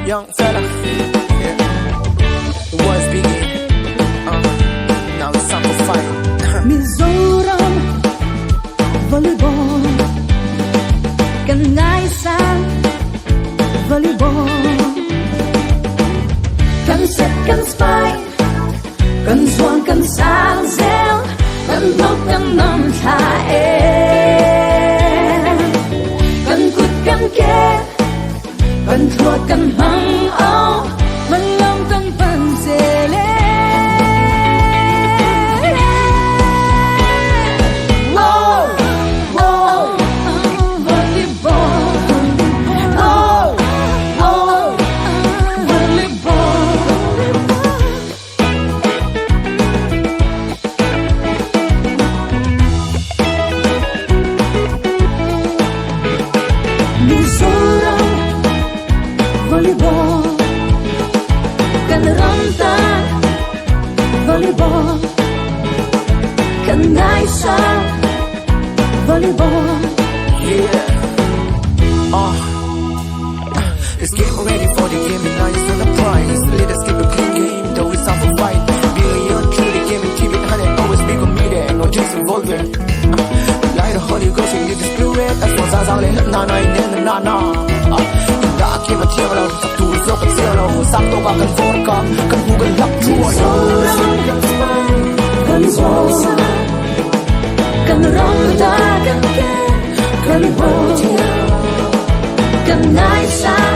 young fella. Yeah. The war's begin. Now it's time to fight. Mizoram Volleyball, Can Ngai San Volleyball, Can Set Can Spy, Can Zwang Can Sang Zel, Can Bốc Can Nam Tha Can Kut Can Ke, Can Thua Can Mang Âu, Can Lâm Can Pan Zele. Mizoram Volleyball, Can Ramtan Volleyball, Can Ngai San Volleyball. Yeah. Let's get ready for the game and now it's on the prize. Let us keep a clean game, though it's time for fight. Being young, through the game and keep it 100. Always be committed, no just involving. Like the Holy Ghost in the Spirit, as for Zazang, let na na in na na. Đã kia mà theo là tập tù dốc cái xưa là hồ sắc tôi vào cần phone có cần khu cần lắp chua Can Zwang Can Ramtan Can Bốc Can Ngai San